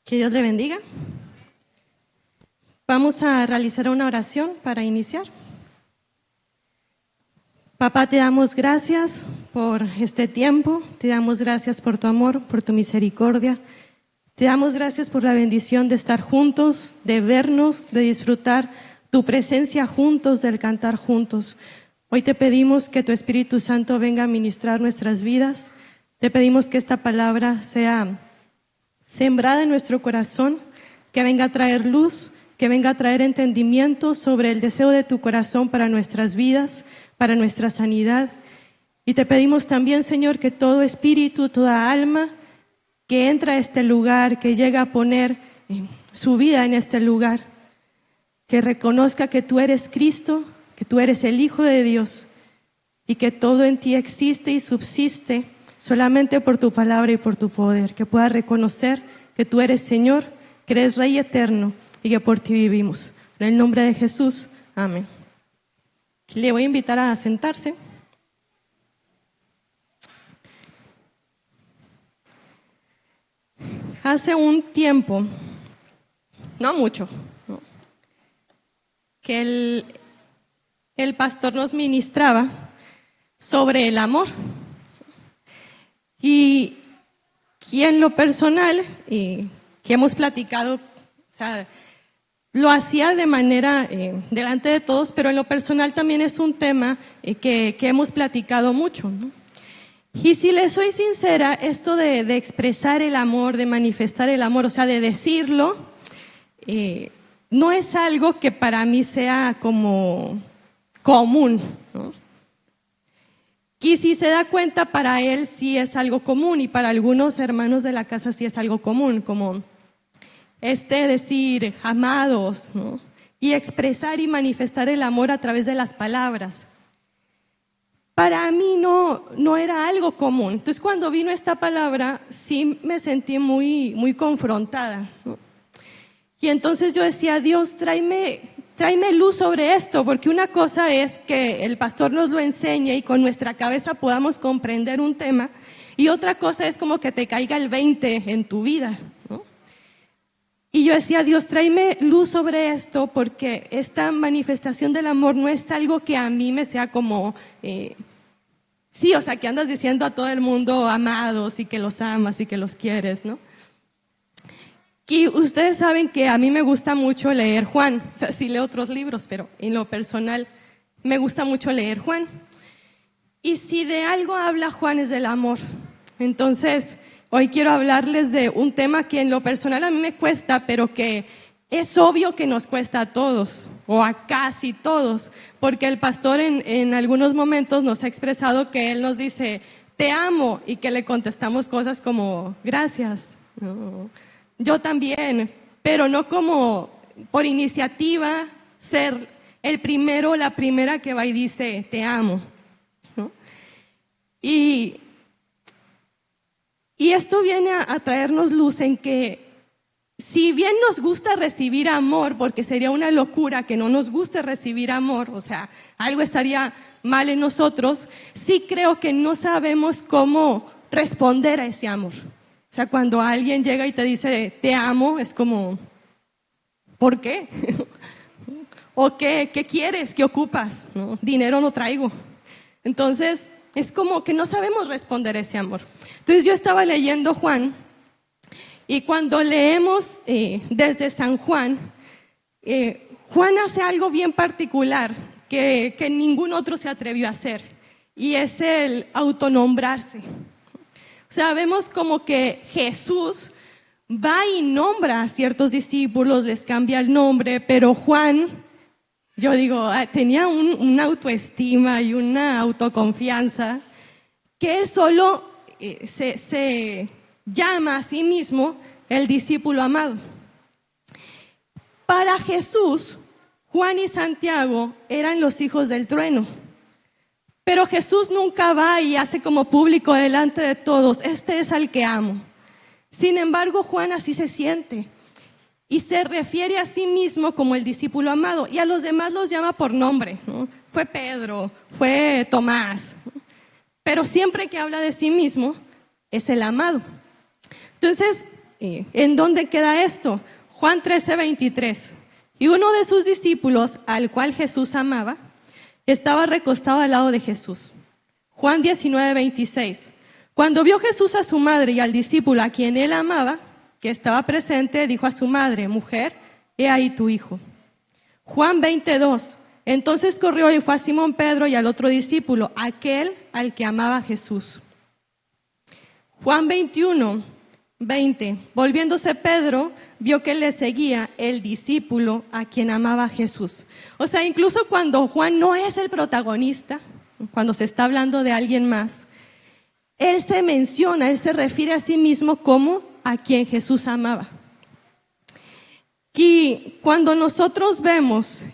Que Dios le bendiga. Vamos a realizar una oración para iniciar. Papá, te damos gracias por este tiempo, te damos gracias por tu amor, por tu misericordia. Te damos gracias por la bendición de estar juntos, de vernos, de disfrutar tu presencia juntos, del cantar juntos. Hoy te pedimos que tu Espíritu Santo venga a ministrar nuestras vidas. Te pedimos que esta palabra sea sembrada en nuestro corazón, que venga a traer luz, que venga a traer entendimiento sobre el deseo de tu corazón para nuestras vidas, para nuestra sanidad. Y te pedimos también, Señor, que todo espíritu, toda alma que entra a este lugar, que llega a poner su vida en este lugar, que reconozca que tú eres Cristo, que tú eres el Hijo de Dios y que todo en ti existe y subsiste solamente por tu palabra y por tu poder, que pueda reconocer que tú eres Señor, que eres Rey eterno y que por ti vivimos. En el nombre de Jesús, amén. Le voy a invitar a sentarse. Hace un tiempo, no mucho, ¿no?, que el pastor nos ministraba sobre el amor. Y en lo personal, que hemos platicado, o sea, lo hacía de manera delante de todos, pero en lo personal también es un tema que hemos platicado mucho, ¿no? Y si les soy sincera, esto de expresar el amor, de manifestar el amor, o sea, de decirlo, no es algo que para mí sea como común, ¿no? Y si se da cuenta, para él sí es algo común, y para algunos hermanos de la casa sí es algo común, como decir amados, ¿no?, y expresar y manifestar el amor a través de las palabras. Para mí no era algo común. Entonces, cuando vino esta palabra, sí me sentí muy confrontada, ¿no? Y entonces yo decía, Dios, tráeme luz sobre esto, porque una cosa es que el pastor nos lo enseñe y con nuestra cabeza podamos comprender un tema, y otra cosa es como que te caiga el 20 en tu vida, ¿no? Y yo decía, Dios, tráeme luz sobre esto, porque esta manifestación del amor no es algo que a mí me sea como, sí, o sea, que andas diciendo a todo el mundo amados y que los amas y que los quieres, ¿no? Y ustedes saben que a mí me gusta mucho leer Juan, o sea, sí leo otros libros, pero en lo personal me gusta mucho leer Juan. Y si de algo habla Juan es del amor. Entonces, hoy quiero hablarles de un tema que en lo personal a mí me cuesta, pero que es obvio que nos cuesta a todos, o a casi todos, porque el pastor en algunos momentos nos ha expresado que él nos dice, te amo, y que le contestamos cosas como, gracias, ¿no? Yo también, pero no como por iniciativa ser el primero o la primera que va y dice, te amo, ¿no? Y esto viene a traernos luz en que si bien nos gusta recibir amor, porque sería una locura que no nos guste recibir amor, o sea, algo estaría mal en nosotros, sí creo que no sabemos cómo responder a ese amor. O sea, cuando alguien llega y te dice, te amo, es como, ¿por qué? ¿O qué quieres? ¿Qué ocupas? ¿No? Dinero no traigo. Entonces, es como que no sabemos responder a ese amor. Entonces, yo estaba leyendo Juan, y cuando leemos desde San Juan, Juan hace algo bien particular que ningún otro se atrevió a hacer, y es el autonombrarse. O sea, vemos como que Jesús va y nombra a ciertos discípulos, les cambia el nombre, pero Juan, yo digo, tenía una autoestima y una autoconfianza que él solo se llama a sí mismo el discípulo amado. Para Jesús, Juan y Santiago eran los hijos del trueno. Pero Jesús nunca va y hace como público delante de todos, este es al que amo. Sin embargo, Juan así se siente y se refiere a sí mismo como el discípulo amado, y a los demás los llama por nombre, ¿no? Fue Pedro, fue Tomás, ¿no? Pero siempre que habla de sí mismo es el amado. Entonces, ¿En dónde queda esto? Juan 13:23. Y uno de sus discípulos, al cual Jesús amaba, estaba recostado al lado de Jesús. Juan 19:26. Cuando vio Jesús a su madre y al discípulo a quien él amaba, que estaba presente, dijo a su madre: mujer, he ahí tu hijo. Juan 20:2. Entonces corrió y fue a Simón Pedro y al otro discípulo, aquel al que amaba Jesús. Juan 21:20. Volviéndose Pedro, vio que le seguía el discípulo a quien amaba Jesús. O sea, incluso cuando Juan no es el protagonista, cuando se está hablando de alguien más, él se menciona, él se refiere a sí mismo como a quien Jesús amaba. Y cuando nosotros vemos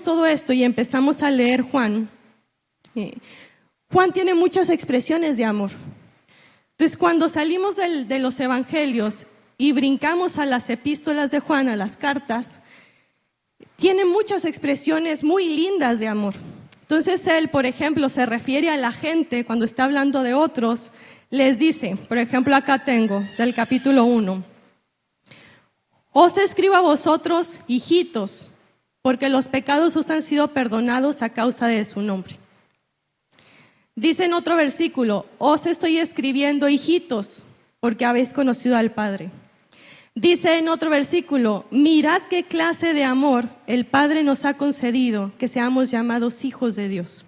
todo esto y empezamos a leer Juan, Juan tiene muchas expresiones de amor. Entonces, cuando salimos de los evangelios y brincamos a las epístolas de Juan, a las cartas, tiene muchas expresiones muy lindas de amor. Entonces, él, por ejemplo, se refiere a la gente cuando está hablando de otros, les dice, por ejemplo, acá tengo del capítulo 1. Os escribo a vosotros, hijitos, porque los pecados os han sido perdonados a causa de su nombre. Dice en otro versículo: os estoy escribiendo, hijitos, porque habéis conocido al Padre. Dice en otro versículo: mirad qué clase de amor el Padre nos ha concedido, que seamos llamados hijos de Dios.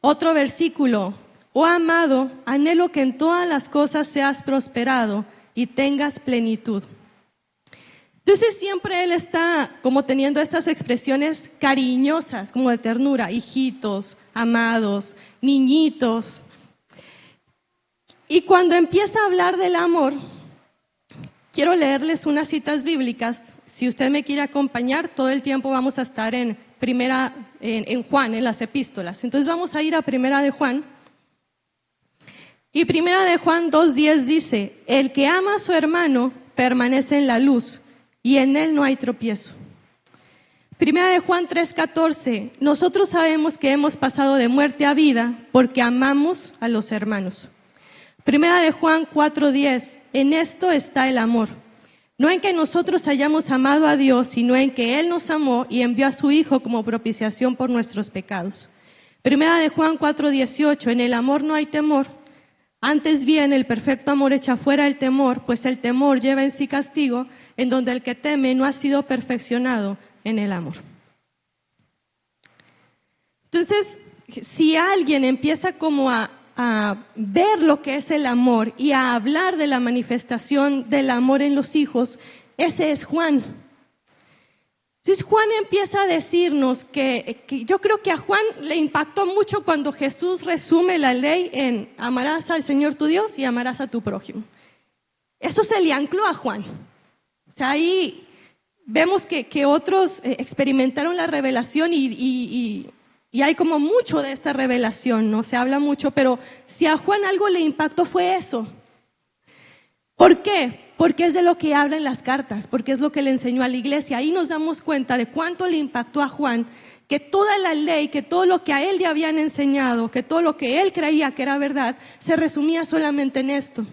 Otro versículo: oh amado, anhelo que en todas las cosas seas prosperado y tengas plenitud. Entonces siempre él está como teniendo estas expresiones cariñosas, como de ternura: hijitos, amados, niñitos. Y cuando empieza a hablar del amor, quiero leerles unas citas bíblicas. Si usted me quiere acompañar, todo el tiempo vamos a estar en Juan, en las epístolas. Entonces vamos a ir a Primera de Juan. Y Primera de Juan 2:10 dice: el que ama a su hermano permanece en la luz, y en él no hay tropiezo. Primera de Juan 3:14. Nosotros sabemos que hemos pasado de muerte a vida porque amamos a los hermanos. Primera de Juan 4:10. En esto está el amor, no en que nosotros hayamos amado a Dios, sino en que Él nos amó y envió a su Hijo como propiciación por nuestros pecados. Primera de Juan 4:18. En el amor no hay temor, antes bien el perfecto amor echa fuera el temor, pues el temor lleva en sí castigo, en donde el que teme no ha sido perfeccionado en el amor. Entonces, si alguien empieza como a ver lo que es el amor y a hablar de la manifestación del amor en los hijos, ese es Juan. Entonces Juan empieza a decirnos que yo creo que a Juan le impactó mucho cuando Jesús resume la ley en amarás al Señor tu Dios y amarás a tu prójimo. Eso se le ancló a Juan. O sea, ahí vemos que otros experimentaron la revelación y hay como mucho de esta revelación, ¿no? Se habla mucho, pero si a Juan algo le impactó fue eso. ¿Por qué? Porque es de lo que habla en las cartas, porque es lo que le enseñó a la iglesia. Ahí nos damos cuenta de cuánto le impactó a Juan, que toda la ley, que todo lo que a él le habían enseñado, que todo lo que él creía que era verdad, se resumía solamente en esto.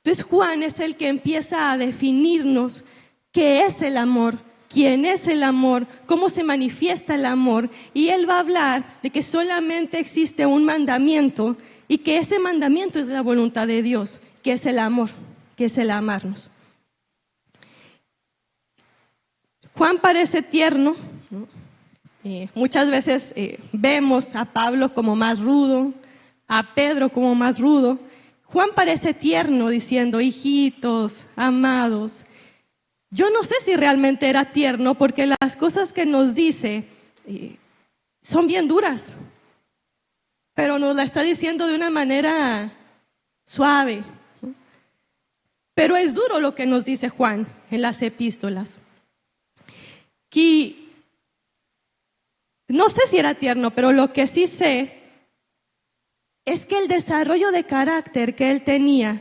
Entonces Juan es el que empieza a definirnos qué es el amor, quién es el amor, cómo se manifiesta el amor, y él va a hablar de que solamente existe un mandamiento y que ese mandamiento es la voluntad de Dios, que es el amor, que es el amarnos. Juan parece tierno, ¿no? Muchas veces vemos a Pablo como más rudo, a Pedro como más rudo. Juan parece tierno diciendo hijitos, amados. Yo no sé si realmente era tierno, porque las cosas que nos dice son bien duras, pero nos la está diciendo de una manera suave. Pero es duro lo que nos dice Juan en las epístolas. Y no sé si era tierno, pero lo que sí sé es que el desarrollo de carácter que él tenía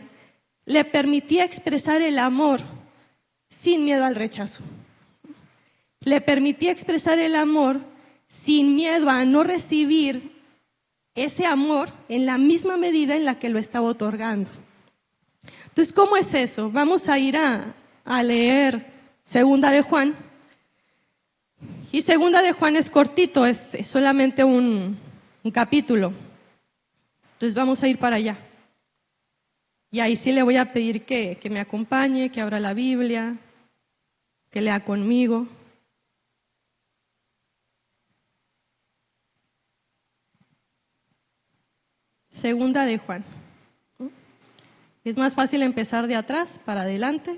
le permitía expresar el amor sin miedo al rechazo. Le permitía expresar el amor sin miedo a no recibir ese amor en la misma medida en la que lo estaba otorgando. Entonces, ¿cómo es eso? Vamos a ir a leer Segunda de Juan. Y Segunda de Juan es cortito, es solamente un capítulo. Entonces vamos a ir para allá. Y ahí sí le voy a pedir que me acompañe, que abra la Biblia, que lea conmigo. Segunda de Juan. Es más fácil empezar de atrás para adelante.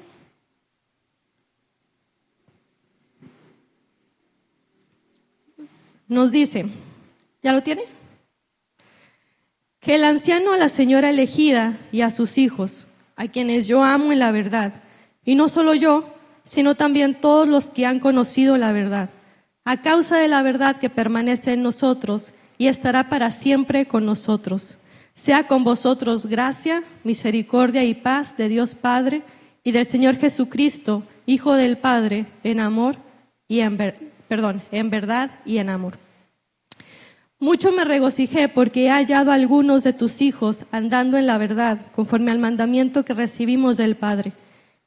Nos dice, ¿ya lo tiene? Que el anciano a la señora elegida y a sus hijos, a quienes yo amo en la verdad, y no solo yo, sino también todos los que han conocido la verdad, a causa de la verdad que permanece en nosotros y estará para siempre con nosotros. Sea con vosotros gracia, misericordia y paz de Dios Padre y del Señor Jesucristo, Hijo del Padre, en amor y en verdad y en amor. Mucho me regocijé porque he hallado a algunos de tus hijos andando en la verdad, conforme al mandamiento que recibimos del Padre.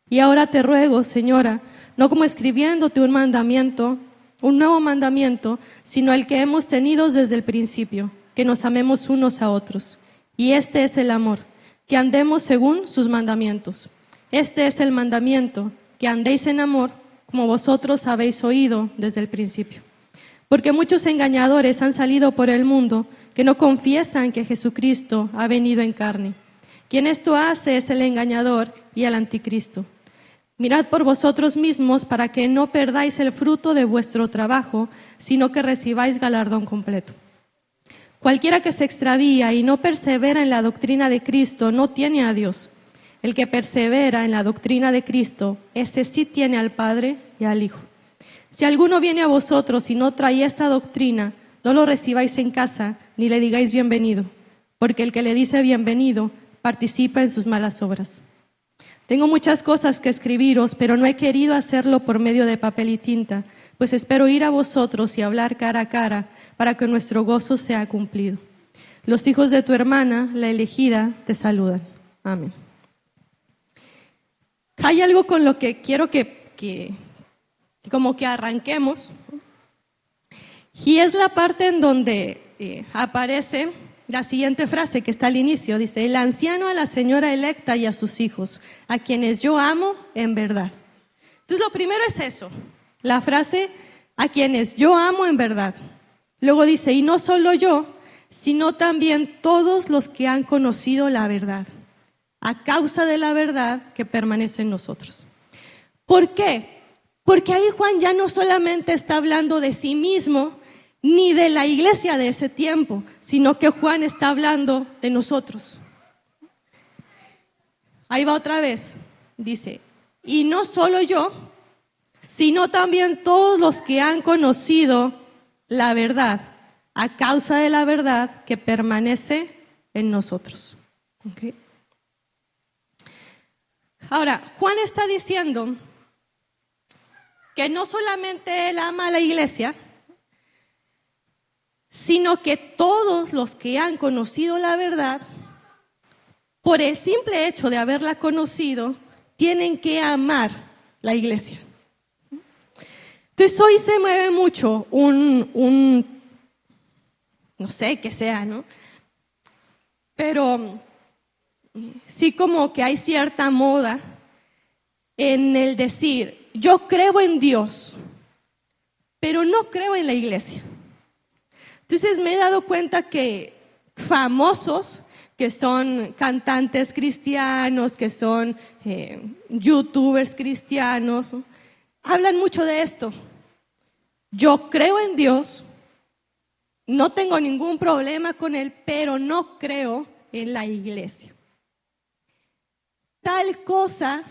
Y ahora te ruego, Señora, no como escribiéndote un nuevo mandamiento, sino el que hemos tenido desde el principio, que nos amemos unos a otros. Y este es el amor, que andemos según sus mandamientos. Este es el mandamiento, que andéis en amor, como vosotros habéis oído desde el principio. Porque muchos engañadores han salido por el mundo que no confiesan que Jesucristo ha venido en carne. Quien esto hace es el engañador y el anticristo. Mirad por vosotros mismos para que no perdáis el fruto de vuestro trabajo, sino que recibáis galardón completo. Cualquiera que se extravía y no persevera en la doctrina de Cristo no tiene a Dios. El que persevera en la doctrina de Cristo, ese sí tiene al Padre y al Hijo. Si alguno viene a vosotros y no trae esta doctrina, no lo recibáis en casa, ni le digáis bienvenido, porque el que le dice bienvenido participa en sus malas obras. Tengo muchas cosas que escribiros, pero no he querido hacerlo por medio de papel y tinta, pues espero ir a vosotros y hablar cara a cara, para que nuestro gozo sea cumplido. Los hijos de tu hermana, la elegida, te saludan. Amén. Hay algo con lo que quiero que como que arranquemos, y es la parte en donde aparece la siguiente frase que está al inicio. Dice, el anciano a la señora electa y a sus hijos, a quienes yo amo en verdad. Entonces lo primero es eso, la frase, a quienes yo amo en verdad. Luego dice, y no solo yo, sino también todos los que han conocido la verdad, a causa de la verdad que permanece en nosotros. ¿Por qué? Porque ahí Juan ya no solamente está hablando de sí mismo, ni de la iglesia de ese tiempo, sino que Juan está hablando de nosotros. Ahí va otra vez, dice, y no solo yo, sino también todos los que han conocido la verdad, a causa de la verdad que permanece en nosotros. ¿Okay? Ahora, Juan está diciendo que no solamente él ama a la iglesia, sino que todos los que han conocido la verdad, por el simple hecho de haberla conocido, tienen que amar la iglesia. Entonces hoy se mueve mucho no sé qué sea, ¿no? Pero sí como que hay cierta moda en el decir, yo creo en Dios, pero no creo en la iglesia. Entonces me he dado cuenta que famosos, que son cantantes cristianos, que son youtubers cristianos, hablan mucho de esto. Yo creo en Dios, no tengo ningún problema con Él, pero no creo en la iglesia. Tal cosa,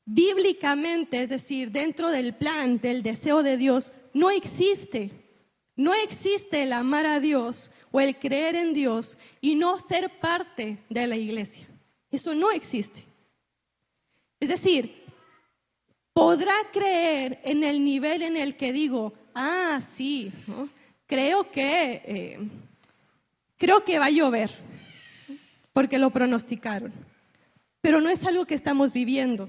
bíblicamente, es decir, dentro del plan, del deseo de Dios, no existe. No existe el amar a Dios o el creer en Dios y no ser parte de la iglesia. Eso no existe. Es decir, podrá creer en el nivel en el que digo, sí, ¿no? Creo que creo que va a llover, porque lo pronosticaron, pero no es algo que estamos viviendo.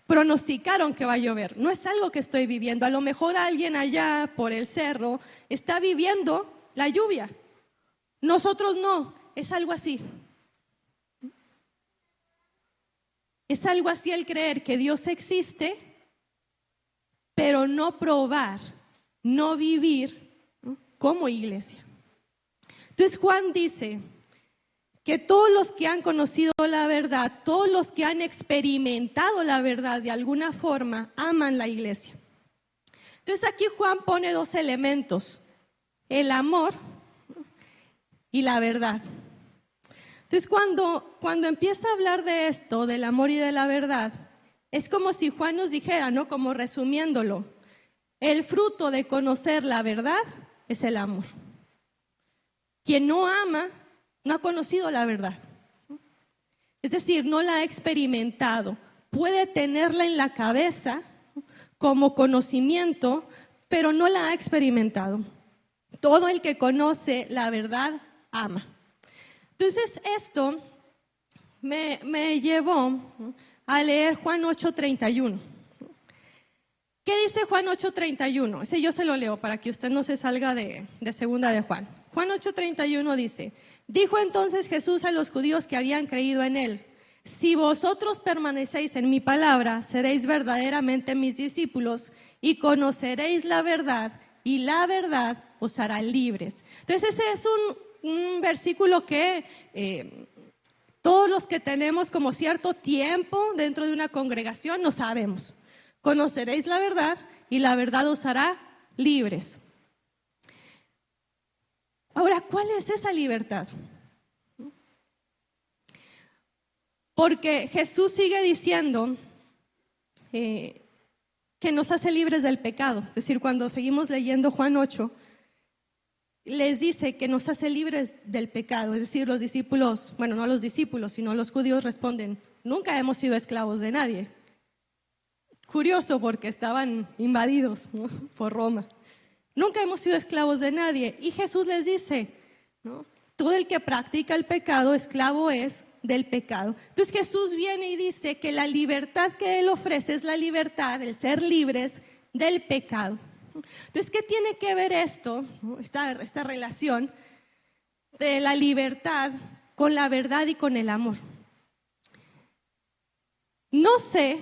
Pronosticaron que va a llover, no es algo que estoy viviendo. A lo mejor alguien allá por el cerro está viviendo la lluvia. Nosotros no, es algo así. Es algo así el creer que Dios existe, pero no probar, no vivir, ¿no?, como iglesia. Entonces Juan dice que todos los que han conocido la verdad, todos los que han experimentado la verdad de alguna forma, aman la iglesia. Entonces aquí Juan pone dos elementos: el amor y la verdad. Entonces cuando empieza a hablar de esto, del amor y de la verdad, es como si Juan nos dijera, ¿no?, como resumiéndolo, el fruto de conocer la verdad es el amor. Quien no ama no ha conocido la verdad, es decir, no la ha experimentado. Puede tenerla en la cabeza como conocimiento, pero no la ha experimentado. Todo el que conoce la verdad ama. Entonces esto me llevó a leer Juan 8:31. ¿Qué dice Juan 8:31? Ese yo se lo leo para que usted no se salga de segunda de Juan. Juan 8:31 dice: dijo entonces Jesús a los judíos que habían creído en él: si vosotros permanecéis en mi palabra, seréis verdaderamente mis discípulos y conoceréis la verdad, y la verdad os hará libres. Entonces ese es un versículo que todos los que tenemos como cierto tiempo dentro de una congregación no sabemos. Conoceréis la verdad y la verdad os hará libres. Ahora, ¿cuál es esa libertad? Porque Jesús sigue diciendo que nos hace libres del pecado. Es decir, cuando seguimos leyendo Juan 8, les dice que nos hace libres del pecado. Es decir, los discípulos, bueno, no los discípulos, sino los judíos responden: nunca hemos sido esclavos de nadie. Curioso, porque estaban invadidos, ¿no?, por Roma. Nunca hemos sido esclavos de nadie. Y Jesús les dice, ¿no?, todo el que practica el pecado, esclavo es del pecado. Entonces Jesús viene y dice que la libertad que Él ofrece es la libertad, el ser libres del pecado. Entonces, ¿qué tiene que ver esto, ¿no?, esta relación de la libertad con la verdad y con el amor? No sé,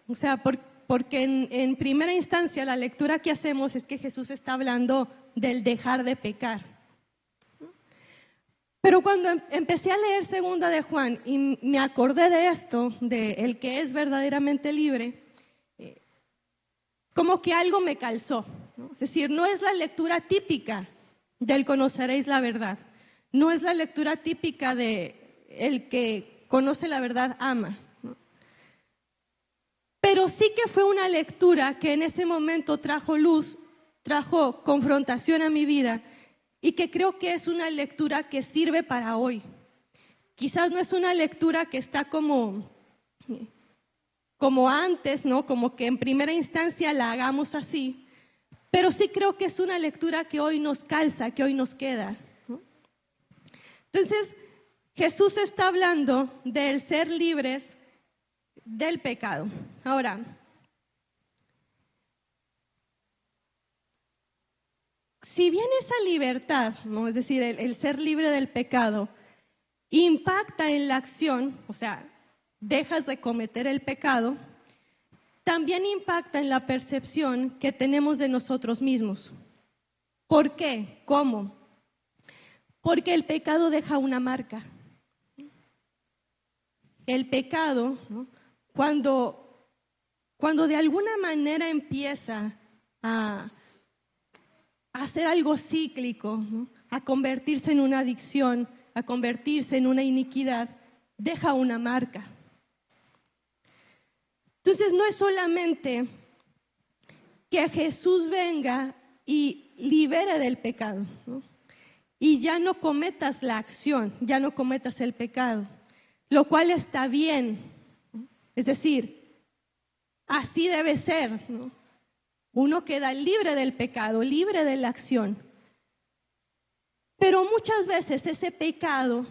o sea, porque en primera instancia la lectura que hacemos es que Jesús está hablando del dejar de pecar. Pero cuando empecé a leer segunda de Juan y me acordé de esto, de el que es verdaderamente libre, como que algo me calzó, ¿no? Es decir, no es la lectura típica del conoceréis la verdad, no es la lectura típica de el que conoce la verdad ama, ¿no? Pero sí que fue una lectura que en ese momento trajo luz, trajo confrontación a mi vida, y que creo que es una lectura que sirve para hoy. Quizás no es una lectura que está como antes, ¿no?, como que en primera instancia la hagamos así, pero sí creo que es una lectura que hoy nos calza, que hoy nos queda, ¿no? Entonces, Jesús está hablando del ser libres del pecado. Ahora, si bien esa libertad, ¿no?, es decir, el ser libre del pecado, impacta en la acción, o sea, dejas de cometer el pecado, también impacta en la percepción que tenemos de nosotros mismos. ¿Por qué? ¿Cómo? Porque el pecado deja una marca. El pecado, ¿no?, cuando de alguna manera empieza a hacer algo cíclico, ¿no?, a convertirse en una adicción, a convertirse en una iniquidad, deja una marca. Entonces no es solamente que Jesús venga y libere del pecado, ¿no?, y ya no cometas la acción, ya no cometas el pecado, lo cual está bien, ¿no? Es decir, así debe ser, ¿no? Uno queda libre del pecado, libre de la acción. Pero muchas veces ese pecado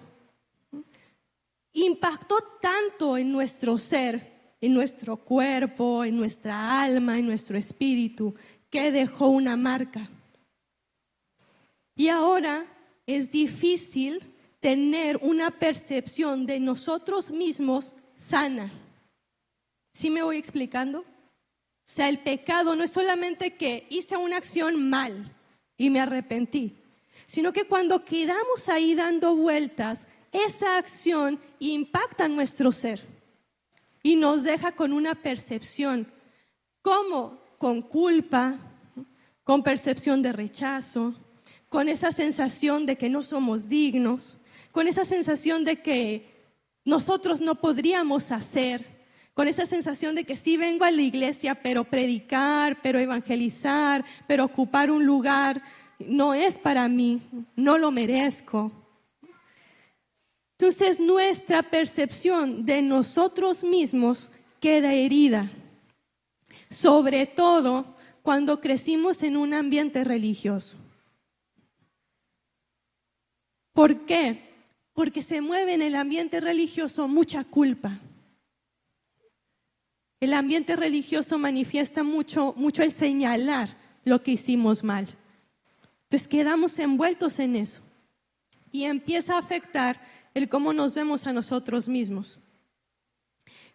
impactó tanto en nuestro ser, en nuestro cuerpo, en nuestra alma, en nuestro espíritu, que dejó una marca. Y ahora es difícil tener una percepción de nosotros mismos sana. ¿Sí me voy explicando? O sea, el pecado no es solamente que hice una acción mal y me arrepentí, sino que cuando quedamos ahí dando vueltas, esa acción impacta en nuestro ser y nos deja con una percepción, como con culpa, con percepción de rechazo, con esa sensación de que no somos dignos, con esa sensación de que nosotros no podríamos hacer, con esa sensación de que sí vengo a la iglesia, pero predicar, pero evangelizar, pero ocupar un lugar no es para mí, no lo merezco. Entonces nuestra percepción de nosotros mismos queda herida, sobre todo cuando crecimos en un ambiente religioso. ¿Por qué? Porque se mueve en el ambiente religioso mucha culpa. El ambiente religioso manifiesta mucho el señalar lo que hicimos mal. Entonces quedamos envueltos en eso y empieza a afectar el cómo nos vemos a nosotros mismos.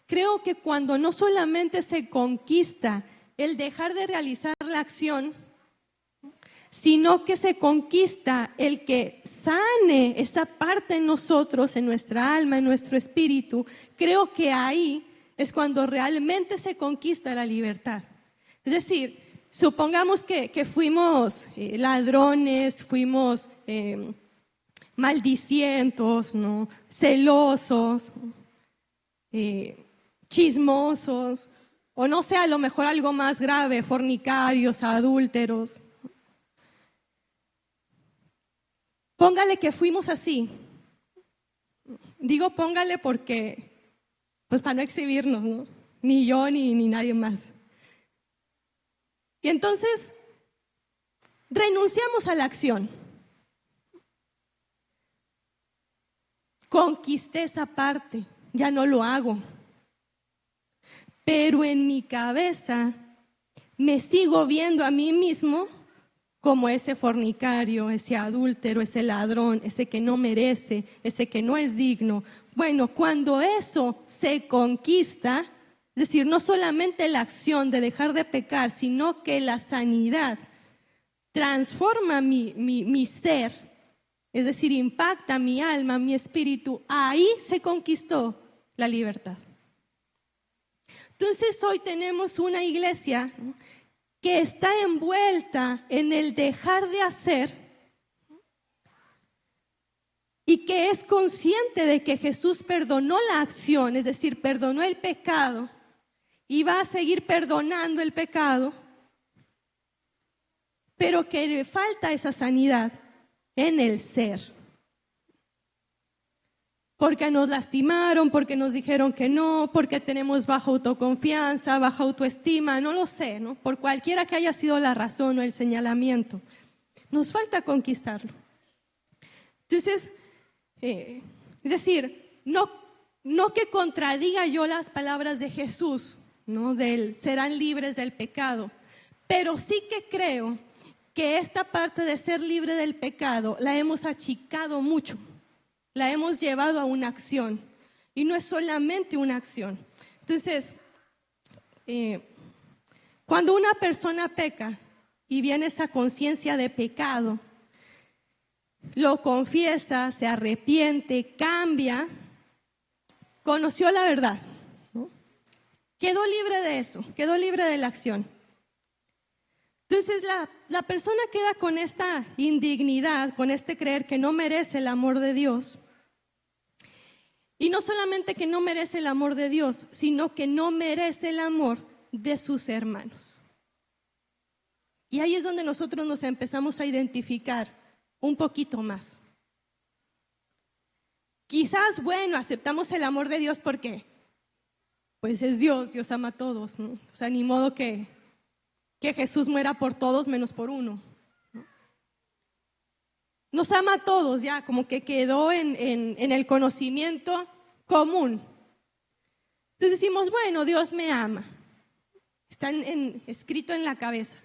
Creo que cuando no solamente se conquista el dejar de realizar la acción, sino que se conquista el que sane esa parte en nosotros, en nuestra alma, en nuestro espíritu, creo que ahí es cuando realmente se conquista la libertad. Es decir, supongamos que fuimos ladrones, fuimos maldicientos, ¿no? Celosos, chismosos, o no sé, a lo mejor algo más grave, fornicarios, adúlteros. Póngale que fuimos así. Digo póngale porque, pues para no exhibirnos, ¿no? Ni yo ni nadie más. Y entonces renunciamos a la acción. Conquisté esa parte, ya no lo hago. Pero en mi cabeza me sigo viendo a mí mismo como ese fornicario, ese adúltero, ese ladrón, ese que no merece, ese que no es digno. Bueno, cuando eso se conquista, es decir, no solamente la acción de dejar de pecar, sino que la sanidad transforma mi ser, es decir, impacta mi alma, mi espíritu, ahí se conquistó la libertad. Entonces hoy tenemos una iglesia que está envuelta en el dejar de hacer y que es consciente de que Jesús perdonó la acción, es decir, perdonó el pecado y va a seguir perdonando el pecado, pero que le falta esa sanidad en el ser. Porque nos lastimaron, porque nos dijeron que no, porque tenemos baja autoconfianza, baja autoestima, no lo sé, ¿no? Por cualquiera que haya sido la razón o el señalamiento. Nos falta conquistarlo. Entonces, es decir, no que contradiga yo las palabras de Jesús, ¿no? Del serán libres del pecado, pero sí que creo que esta parte de ser libre del pecado la hemos achicado mucho. La hemos llevado a una acción y no es solamente una acción. Entonces, cuando una persona peca y viene esa conciencia de pecado, lo confiesa, se arrepiente, cambia, conoció la verdad, ¿no? Quedó libre de eso, quedó libre de la acción. Entonces la persona queda con esta indignidad, con este creer que no merece el amor de Dios. Y no solamente que no merece el amor de Dios, sino que no merece el amor de sus hermanos. Y ahí es donde nosotros nos empezamos a identificar un poquito más. Quizás, bueno, aceptamos el amor de Dios porque pues es Dios, Dios ama a todos, ¿no? O sea, ni modo que Jesús muera por todos menos por uno, ¿no? nos ama a todos ya, como que quedó en el conocimiento común. Entonces decimos, bueno, Dios me ama. Está escrito en la cabeza.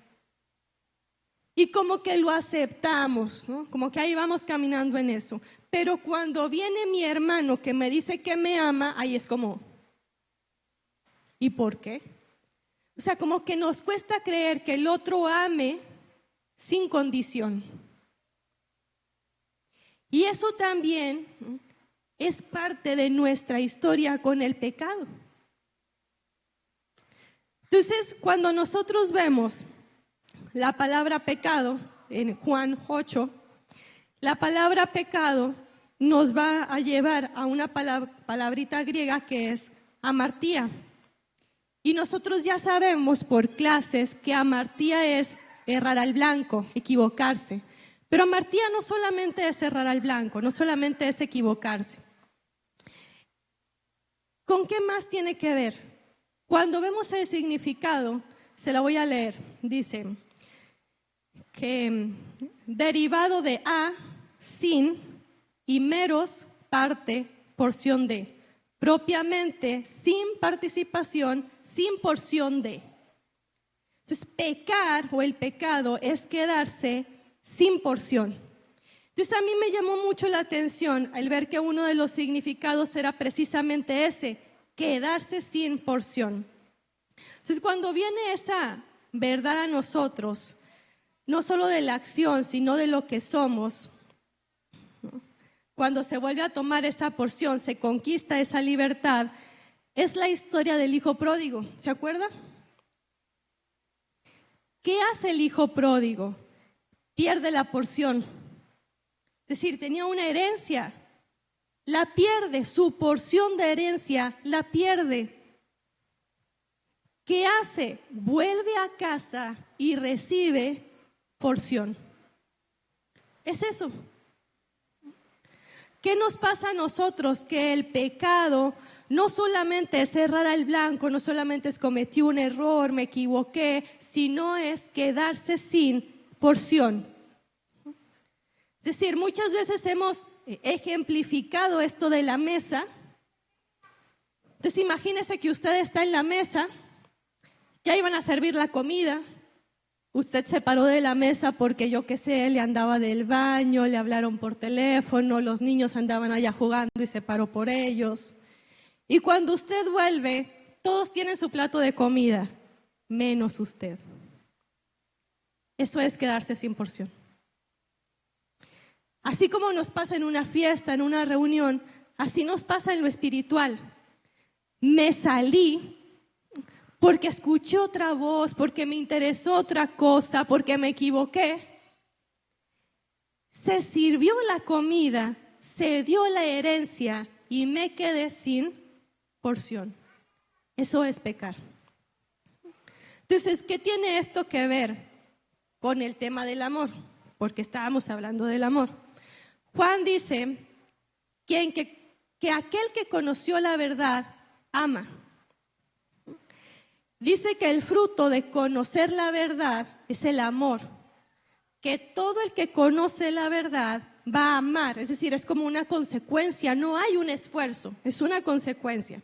Y como que lo aceptamos, ¿no? Como que ahí vamos caminando en eso. Pero cuando viene mi hermano que me dice que me ama, ahí es como, ¿y por qué? O sea, como que nos cuesta creer que el otro ame sin condición. Y eso también es parte de nuestra historia con el pecado. Entonces, cuando nosotros vemos la palabra pecado en Juan 8, la palabra pecado nos va a llevar a una palabrita griega que es amartía. Y nosotros ya sabemos por clases que amartía es errar al blanco, equivocarse. Pero amartía no solamente es errar al blanco, no solamente es equivocarse. ¿Con qué más tiene que ver? Cuando vemos el significado, se la voy a leer, dice que derivado de a, sin, y meros, parte, porción de. Propiamente, sin participación, sin porción de. Entonces, pecar o el pecado es quedarse sin porción. Entonces, a mí me llamó mucho la atención al ver que uno de los significados era precisamente ese, quedarse sin porción. Entonces, cuando viene esa verdad a nosotros, no solo de la acción, sino de lo que somos, cuando se vuelve a tomar esa porción, se conquista esa libertad, es la historia del hijo pródigo. ¿Se acuerda? ¿Qué hace el hijo pródigo? Pierde la porción. Es decir, tenía una herencia, la pierde, su porción de herencia la pierde. ¿Qué hace? Vuelve a casa y recibe porción. Es eso. ¿Qué nos pasa a nosotros? Que el pecado no solamente es errar al blanco, no solamente es cometí un error, me equivoqué, sino es quedarse sin porción. Es decir, muchas veces hemos ejemplificado esto de la mesa. Entonces imagínese que usted está en la mesa, ya iban a servir la comida, usted se paró de la mesa porque yo qué sé, le andaba del baño, le hablaron por teléfono, los niños andaban allá jugando y se paró por ellos. Y cuando usted vuelve, todos tienen su plato de comida, menos usted. Eso es quedarse sin porción. Así como nos pasa en una fiesta, en una reunión, así nos pasa en lo espiritual. Me salí porque escuché otra voz, porque me interesó otra cosa, porque me equivoqué. Se sirvió la comida, se dio la herencia y me quedé sin porción. Eso es pecar. Entonces, ¿qué tiene esto que ver con el tema del amor? Porque estábamos hablando del amor. Juan dice que aquel que conoció la verdad ama. Dice que el fruto de conocer la verdad es el amor. Que todo el que conoce la verdad va a amar. Es decir, es como una consecuencia, no hay un esfuerzo, es una consecuencia.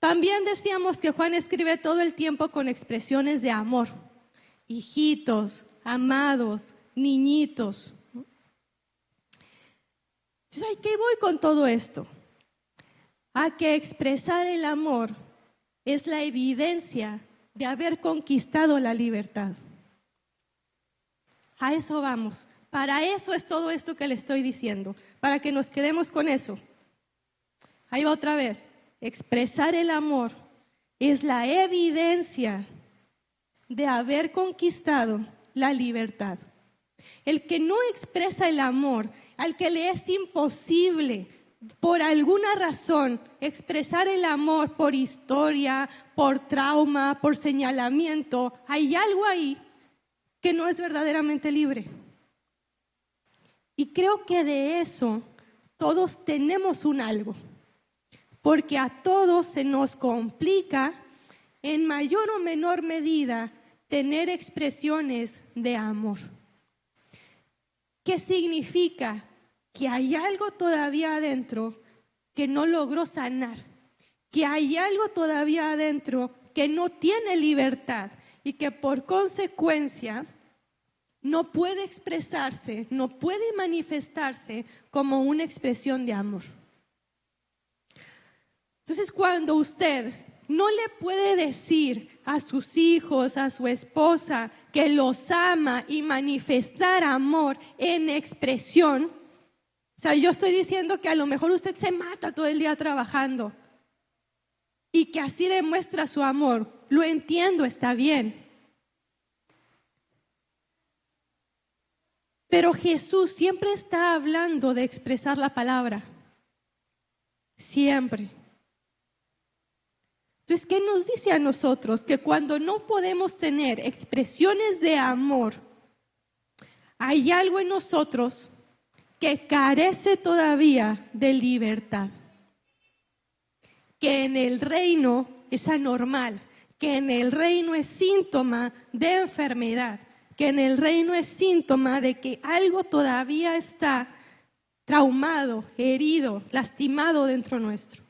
También decíamos que Juan escribe todo el tiempo con expresiones de amor. Hijitos, amados, niñitos. Entonces, ¿a qué voy con todo esto? A que expresar el amor es la evidencia de haber conquistado la libertad. A eso vamos. Para eso es todo esto que le estoy diciendo, para que nos quedemos con eso. Ahí va otra vez. Expresar el amor es la evidencia de haber conquistado la libertad. El que no expresa el amor, al que le es imposible por alguna razón expresar el amor por historia, por trauma, por señalamiento, hay algo ahí que no es verdaderamente libre. Y creo que de eso todos tenemos un algo, porque a todos se nos complica en mayor o menor medida tener expresiones de amor. ¿Qué significa? Que hay algo todavía adentro que no logró sanar, que hay algo todavía adentro que no tiene libertad y que por consecuencia no puede expresarse, no puede manifestarse como una expresión de amor. Entonces, cuando usted no le puede decir a sus hijos, a su esposa, que los ama y manifestar amor en expresión, o sea, yo estoy diciendo que a lo mejor usted se mata todo el día trabajando y que así demuestra su amor. Lo entiendo, está bien. Pero Jesús siempre está hablando de expresar la palabra. Siempre. Entonces, ¿qué nos dice a nosotros? Que cuando no podemos tener expresiones de amor, hay algo en nosotros que carece todavía de libertad. Que en el reino es anormal, que en el reino es síntoma de enfermedad, que en el reino es síntoma de que algo todavía está traumado, herido, lastimado dentro nuestro.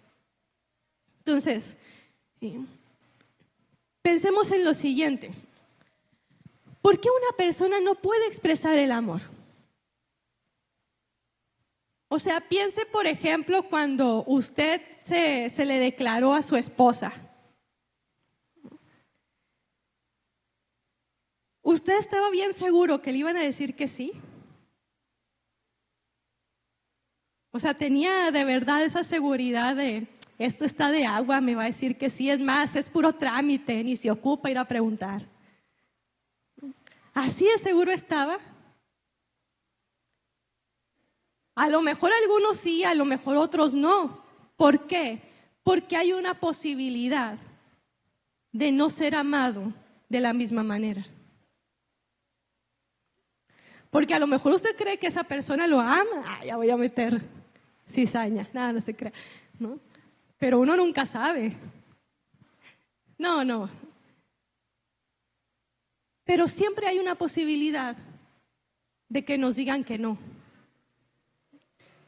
Entonces, pensemos en lo siguiente. ¿Por qué una persona no puede expresar el amor? O sea, piense, por ejemplo, cuando usted se le declaró a su esposa. ¿Usted estaba bien seguro que le iban a decir que sí? O sea, tenía de verdad esa seguridad de, esto está de agua, me va a decir que sí, es más, es puro trámite, ni se ocupa ir a preguntar. ¿Así de seguro estaba? A lo mejor algunos sí, a lo mejor otros no. ¿Por qué? Porque hay una posibilidad de no ser amado de la misma manera. Porque a lo mejor usted cree que esa persona lo ama. Ya voy a meter cizaña. Nada, no se crea, ¿no? Pero uno nunca sabe. No. Pero siempre hay una posibilidad de que nos digan que no.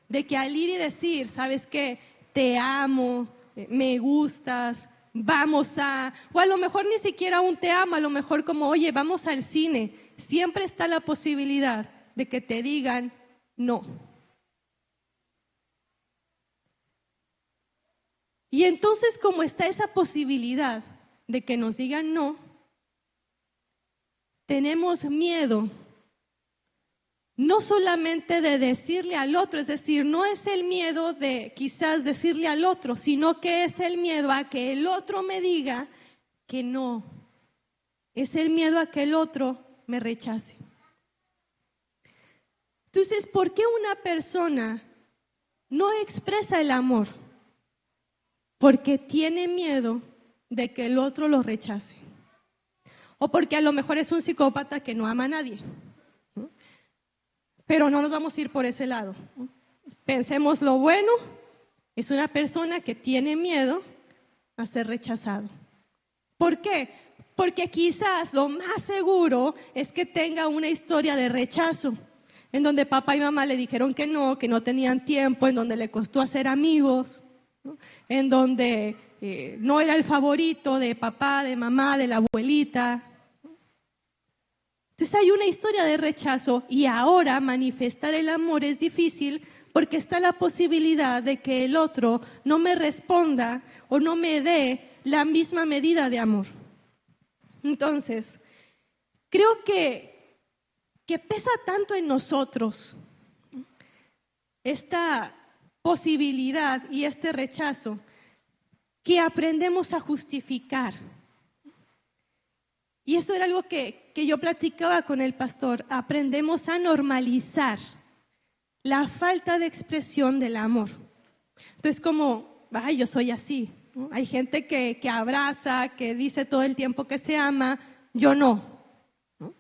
De que al ir y decir, ¿sabes qué? Te amo, me gustas, vamos a... O a lo mejor ni siquiera un te amo, a lo mejor como, oye, vamos al cine. Siempre está la posibilidad de que te digan no. Y entonces, como está esa posibilidad de que nos digan no, tenemos miedo no solamente de decirle al otro, es decir, no es el miedo de quizás decirle al otro, sino que es el miedo a que el otro me diga que no. Es el miedo a que el otro me rechace. Entonces, ¿por qué una persona no expresa el amor? Porque tiene miedo de que el otro lo rechace. O porque a lo mejor es un psicópata que no ama a nadie. Pero no nos vamos a ir por ese lado. Pensemos lo bueno, es una persona que tiene miedo a ser rechazado. ¿Por qué? Porque quizás lo más seguro es que tenga una historia de rechazo, en donde papá y mamá le dijeron que no tenían tiempo, en donde le costó hacer amigos, ¿no? En donde no era el favorito de papá, de mamá, de la abuelita. Entonces hay una historia de rechazo y ahora manifestar el amor es difícil porque está la posibilidad de que el otro no me responda o no me dé la misma medida de amor. Entonces, creo que pesa tanto en nosotros esta posibilidad y este rechazo que aprendemos a justificar. Y esto era algo que yo platicaba con el pastor. Aprendemos a normalizar la falta de expresión del amor. Entonces, como, ay, yo soy así, ¿no? Hay gente que abraza, que dice todo el tiempo que se ama, yo no, ¿no?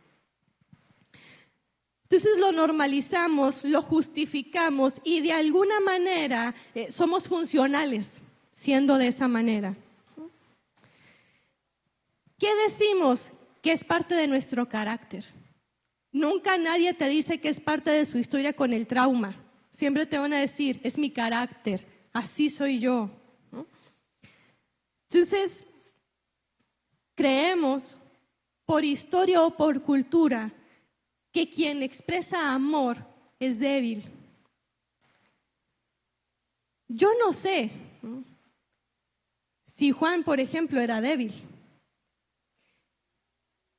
Entonces lo normalizamos, lo justificamos y de alguna manera somos funcionales siendo de esa manera. ¿Qué decimos? Que es parte de nuestro carácter. Nunca nadie te dice que es parte de su historia con el trauma. Siempre te van a decir, es mi carácter, así soy yo, ¿no? Entonces, creemos por historia o por cultura que quien expresa amor es débil. Yo no sé, ¿no?, si Juan, por ejemplo, era débil.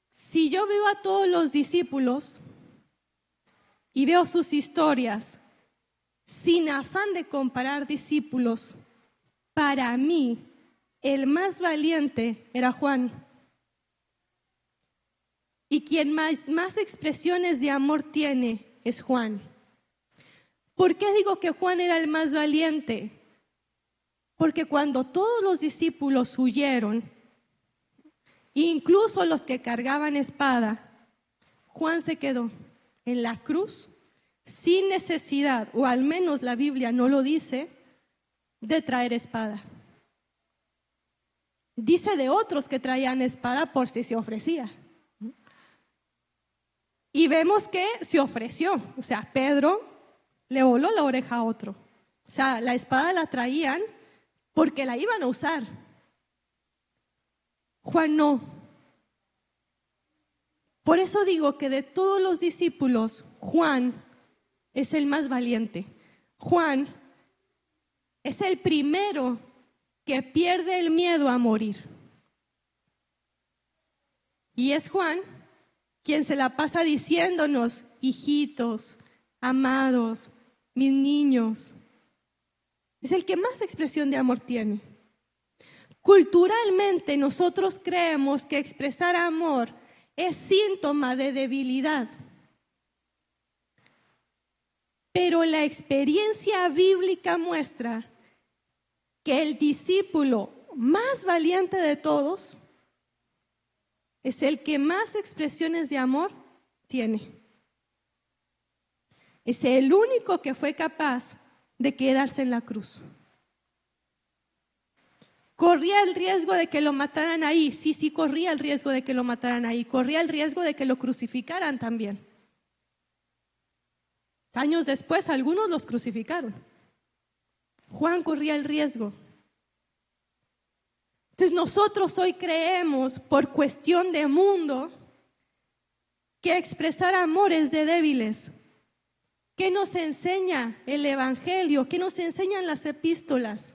Si yo veo a todos los discípulos y veo sus historias, sin afán de comparar discípulos, para mí el más valiente era Juan. Y quien más expresiones de amor tiene es Juan. ¿Por qué digo que Juan era el más valiente? Porque cuando todos los discípulos huyeron, incluso los que cargaban espada, Juan se quedó en la cruz sin necesidad, o al menos la Biblia no lo dice, de traer espada. Dice de otros que traían espada por si se ofrecía. Y vemos que se ofreció. O sea, Pedro le voló la oreja a otro. O sea, la espada la traían porque la iban a usar. Juan no. Por eso digo que de todos los discípulos, Juan es el más valiente. Juan es el primero que pierde el miedo a morir. Y es Juan quien se la pasa diciéndonos, hijitos, amados, mis niños. Es el que más expresión de amor tiene. Culturalmente nosotros creemos que expresar amor es síntoma de debilidad. Pero la experiencia bíblica muestra que el discípulo más valiente de todos es el que más expresiones de amor tiene. Es el único que fue capaz de quedarse en la cruz. ¿Corría el riesgo de que lo mataran ahí? Sí, corría el riesgo de que lo mataran ahí. Corría el riesgo de que lo crucificaran también. Años después, algunos los crucificaron. Juan corría el riesgo. Entonces nosotros hoy creemos, por cuestión de mundo, que expresar amor es de débiles. ¿Qué nos enseña el Evangelio? ¿Qué nos enseñan las epístolas?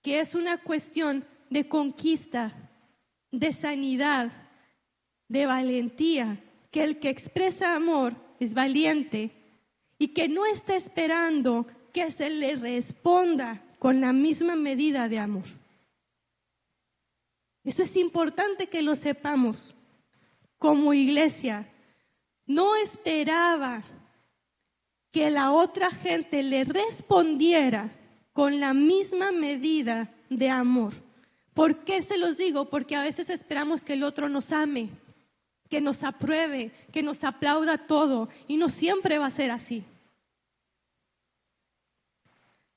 Que es una cuestión de conquista, de sanidad, de valentía, que el que expresa amor es valiente y que no está esperando que se le responda con la misma medida de amor. Eso es importante que lo sepamos. Como iglesia, no esperaba que la otra gente le respondiera con la misma medida de amor. ¿Por qué se los digo? Porque a veces esperamos que el otro nos ame, que nos apruebe, que nos aplauda todo, y no siempre va a ser así.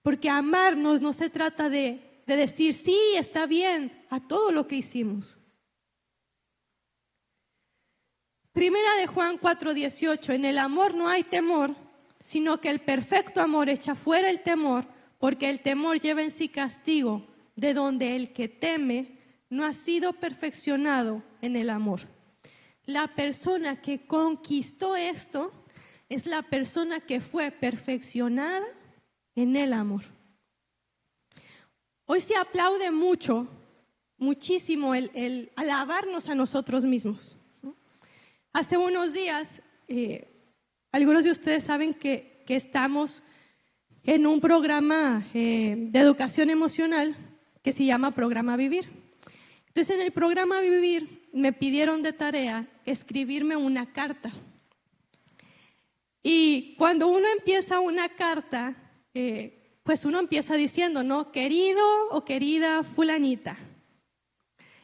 Porque amarnos no se trata de decir sí, está bien a todo lo que hicimos. Primera de Juan 4:18, en el amor no hay temor, sino que el perfecto amor echa fuera el temor, porque el temor lleva en sí castigo, de donde el que teme no ha sido perfeccionado en el amor. La persona que conquistó esto es la persona que fue perfeccionada en el amor. Hoy se aplaude muchísimo el alabarnos a nosotros mismos. Hace unos días, algunos de ustedes saben que estamos en un programa de educación emocional que se llama Programa Vivir. Entonces, en el Programa Vivir me pidieron de tarea escribirme una carta. Y cuando uno empieza una carta, pues uno empieza diciendo, ¿no? Querido o querida fulanita.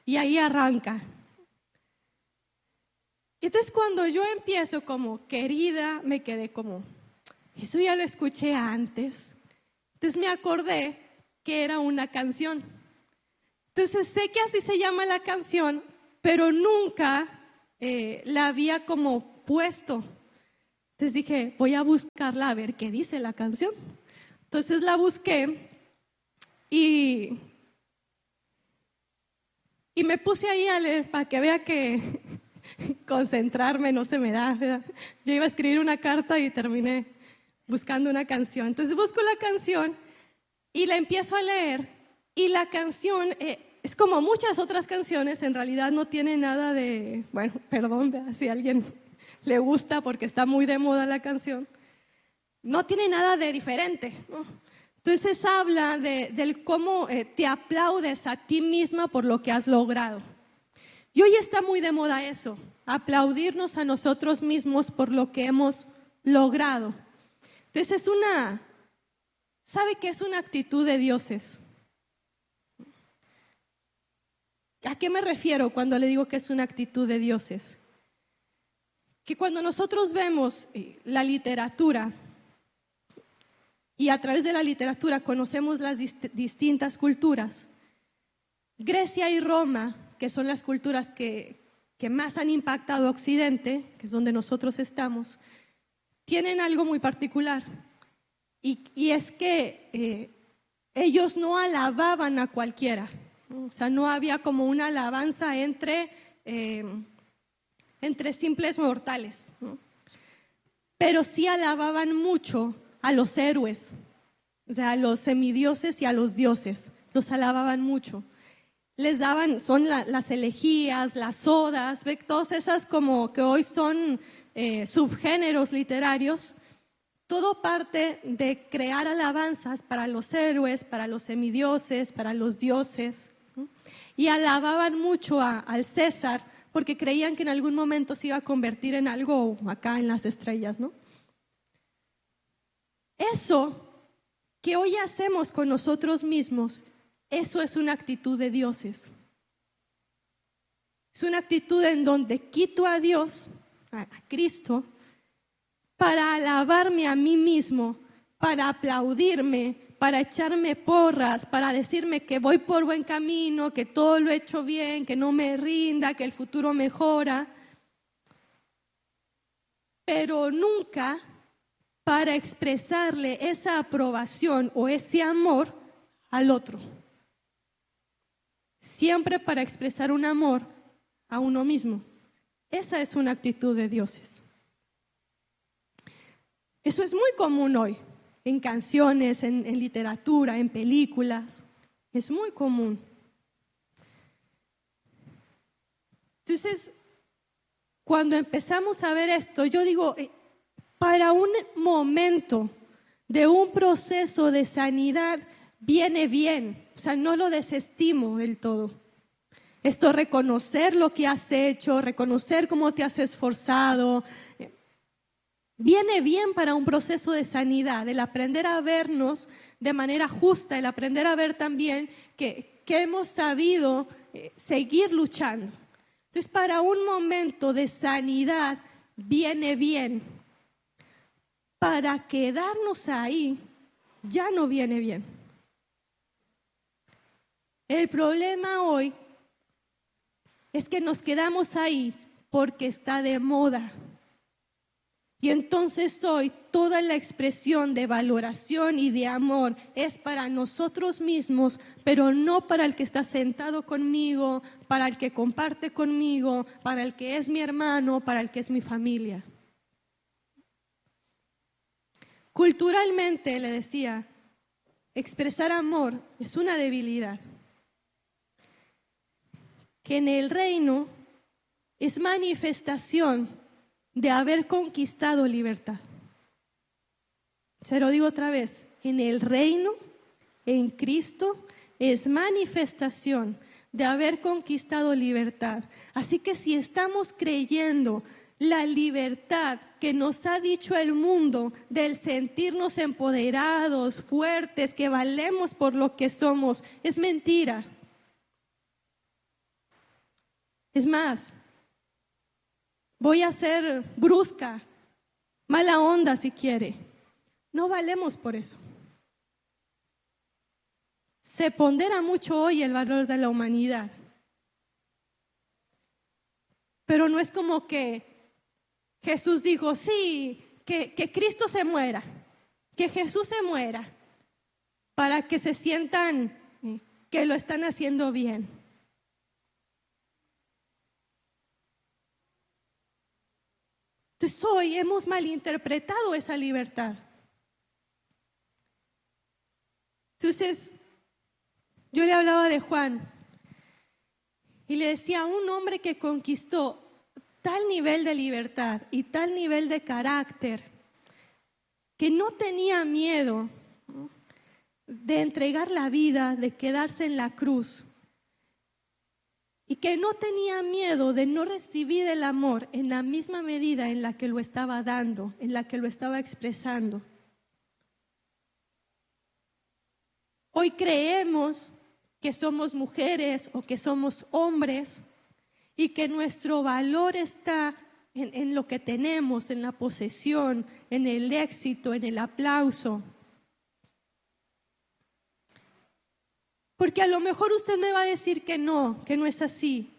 Y ahí arranca. Entonces, cuando yo empiezo como querida, me quedé como, eso ya lo escuché antes. Entonces me acordé que era una canción. Entonces sé que así se llama la canción, pero nunca la había como puesto. Entonces dije, voy a buscarla a ver qué dice la canción. Entonces la busqué y me puse ahí a leer para que vea que concentrarme no se me da, ¿verdad? Yo iba a escribir una carta y terminé buscando una canción. Entonces busco la canción y la empiezo a leer, y la canción es como muchas otras canciones, en realidad no tiene nada de, bueno, perdón, ¿verdad? Si a alguien le gusta porque está muy de moda la canción, no tiene nada de diferente, ¿no? Entonces habla del cómo te aplaudes a ti misma por lo que has logrado. Y hoy está muy de moda eso, aplaudirnos a nosotros mismos por lo que hemos logrado. Entonces ¿sabe qué es una actitud de dioses? ¿A qué me refiero cuando le digo que es una actitud de dioses? Que cuando nosotros vemos la literatura, y a través de la literatura conocemos las distintas culturas, Grecia y Roma, que son las culturas que más han impactado a Occidente, que es donde nosotros estamos, tienen algo muy particular, y es que ellos no alababan a cualquiera, ¿no? O sea, no había como una alabanza entre simples mortales, ¿no? Pero sí alababan mucho a los héroes, o sea, a los semidioses y a los dioses, los alababan mucho. Les daban, son las elegías, las odas, ¿ve? Todas esas como que hoy son subgéneros literarios, todo parte de crear alabanzas para los héroes, para los semidioses, para los dioses, ¿no? Y alababan mucho al César porque creían que en algún momento se iba a convertir en algo acá en las estrellas, ¿no? Eso que hoy hacemos con nosotros mismos, eso es una actitud de dioses. Es una actitud en donde quito a Dios, a Cristo, para alabarme a mí mismo, para aplaudirme, para echarme porras, para decirme que voy por buen camino, que todo lo he hecho bien, que no me rinda, que el futuro mejora, pero nunca para expresarle esa aprobación o ese amor al otro. Siempre para expresar un amor a uno mismo. Esa es una actitud de dioses. Eso es muy común hoy, en canciones, en literatura, en películas. Es muy común. Entonces, cuando empezamos a ver esto, yo digo, para un momento de un proceso de sanidad viene bien, o sea, no lo desestimo del todo. Esto, reconocer lo que has hecho, reconocer cómo te has esforzado, viene bien para un proceso de sanidad, el aprender a vernos de manera justa, el aprender a ver también que hemos sabido seguir luchando. Entonces, para un momento de sanidad viene bien. Para quedarnos ahí, ya no viene bien. El problema hoy es que nos quedamos ahí porque está de moda. Y entonces hoy toda la expresión de valoración y de amor es para nosotros mismos, pero no para el que está sentado conmigo, para el que comparte conmigo, para el que es mi hermano, para el que es mi familia. Culturalmente, le decía, expresar amor es una debilidad, que en el reino es manifestación de haber conquistado libertad. Se lo digo otra vez, en el reino, en Cristo, es manifestación de haber conquistado libertad. Así que si estamos creyendo la libertad que nos ha dicho el mundo del sentirnos empoderados, fuertes, que valemos por lo que somos, es mentira. Es más, voy a ser brusca, mala onda si quiere. No valemos por eso. Se pondera mucho hoy el valor de la humanidad. Pero no es como que Jesús dijo, sí, que Cristo se muera, que Jesús se muera, para que se sientan que lo están haciendo bien. Entonces hoy hemos malinterpretado esa libertad. Entonces, yo le hablaba de Juan y le decía, un hombre que conquistó tal nivel de libertad y tal nivel de carácter, que no tenía miedo de entregar la vida, de quedarse en la cruz, y que no tenía miedo de no recibir el amor en la misma medida en la que lo estaba dando, en la que lo estaba expresando. Hoy creemos que somos mujeres o que somos hombres y que nuestro valor está en lo que tenemos, en la posesión, en el éxito, en el aplauso. Porque a lo mejor usted me va a decir que no es así.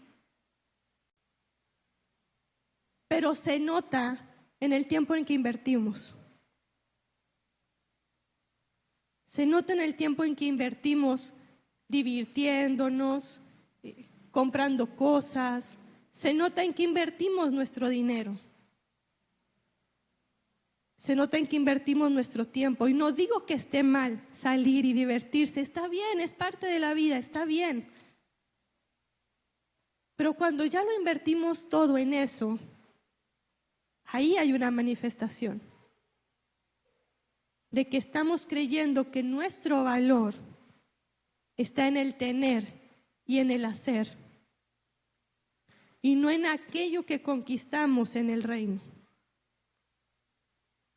Pero se nota en el tiempo en que invertimos. Se nota en el tiempo en que invertimos divirtiéndonos, comprando cosas. Se nota en que invertimos nuestro dinero. Se nota en que invertimos nuestro tiempo. Y no digo que esté mal salir y divertirse. Está bien, es parte de la vida, está bien. Pero cuando ya lo invertimos todo en eso, ahí hay una manifestación de que estamos creyendo que nuestro valor está en el tener y en el hacer, y no en aquello que conquistamos en el reino.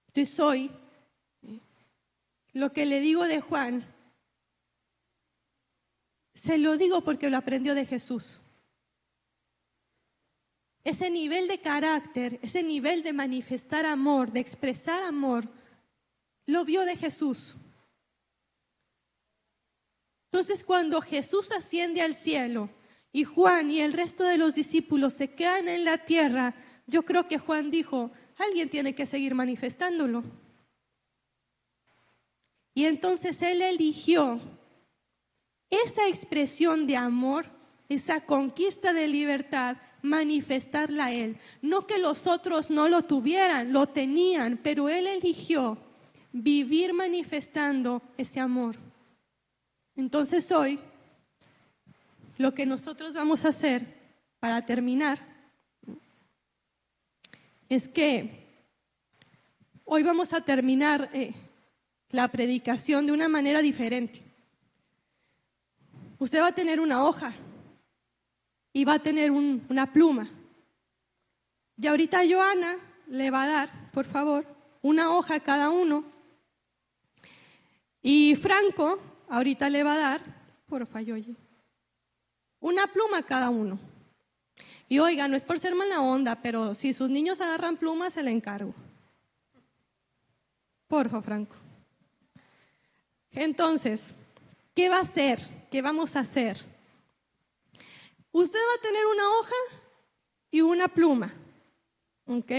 Entonces hoy, lo que le digo de Juan, se lo digo porque lo aprendió de Jesús. Ese nivel de carácter, ese nivel de manifestar amor, de expresar amor, lo vio de Jesús. Entonces, cuando Jesús asciende al cielo y Juan y el resto de los discípulos se quedan en la tierra, yo creo que Juan dijo, alguien tiene que seguir manifestándolo. Y entonces él eligió esa expresión de amor, esa conquista de libertad, manifestarla a él. No que los otros no lo tuvieran, lo tenían, pero él eligió vivir manifestando ese amor. Entonces hoy, lo que nosotros vamos a hacer para terminar es que hoy vamos a terminar la predicación de una manera diferente. Usted va a tener una hoja y va a tener una pluma. Y ahorita Joana le va a dar, por favor, una hoja a cada uno. Y Franco ahorita le va a dar, porfa, Yoyi, una pluma a cada uno. Y oiga, no es por ser mala onda, pero si sus niños agarran plumas, se le encargo. Porfa, Franco. Entonces, ¿qué va a hacer? ¿Qué vamos a hacer? Usted va a tener una hoja y una pluma, ¿ok?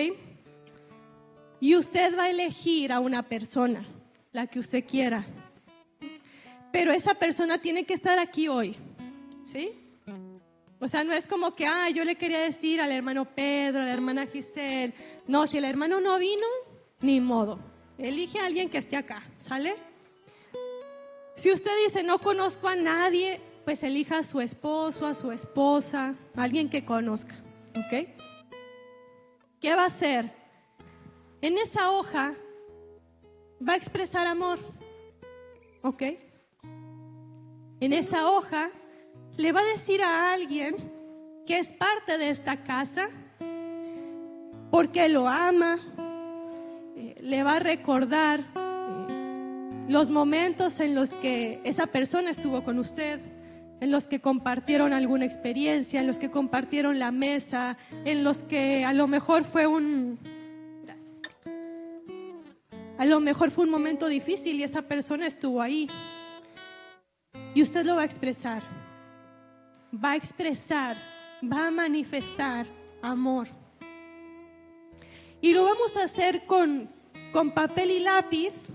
Y usted va a elegir a una persona, la que usted quiera. Pero esa persona tiene que estar aquí hoy, ¿sí? O sea, no es como que, yo le quería decir al hermano Pedro, a la hermana Giselle. No, si el hermano no vino, ni modo. Elige a alguien que esté acá, ¿sale? Si usted dice, no conozco a nadie, pues elija a su esposo, a su esposa, a alguien que conozca, ¿ok? ¿Qué va a hacer? En esa hoja va a expresar amor, ¿ok? En esa hoja le va a decir a alguien que es parte de esta casa porque lo ama, le va a recordar los momentos en los que esa persona estuvo con usted, en los que compartieron alguna experiencia, en los que compartieron la mesa, en los que a lo mejor fue un momento difícil y esa persona estuvo ahí. Y usted lo va a expresar, va a manifestar amor. Y lo vamos a hacer con papel y lápiz,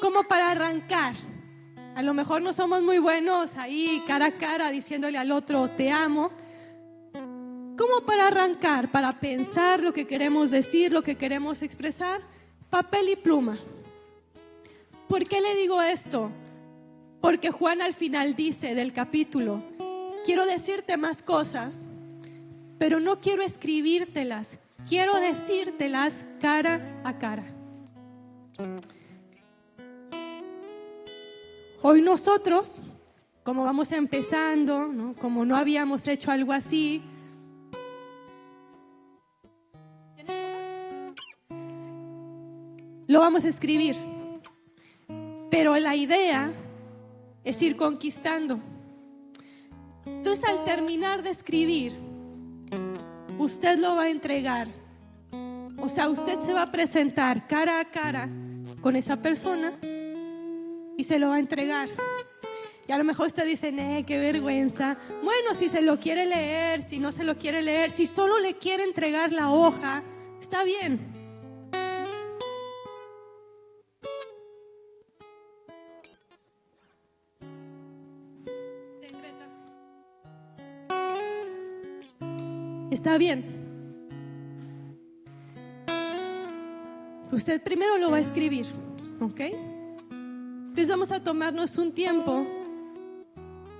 como para arrancar. A lo mejor no somos muy buenos ahí cara a cara diciéndole al otro te amo. Como para arrancar, para pensar lo que queremos decir, lo que queremos expresar, papel y pluma. ¿Por qué le digo esto? Porque Juan al final dice del capítulo, quiero decirte más cosas, pero no quiero escribírtelas, quiero decírtelas cara a cara. Hoy nosotros, como vamos empezando, ¿no? Como no habíamos hecho algo así, lo vamos a escribir. Pero la idea es ir conquistando. Entonces, al terminar de escribir, usted lo va a entregar. O sea, usted se va a presentar cara a cara con esa persona y se lo va a entregar. Y a lo mejor usted dice, qué vergüenza. Bueno, si se lo quiere leer, si no se lo quiere leer, si solo le quiere entregar la hoja, está bien. Está bien. Usted primero lo va a escribir, ¿ok? Entonces vamos a tomarnos un tiempo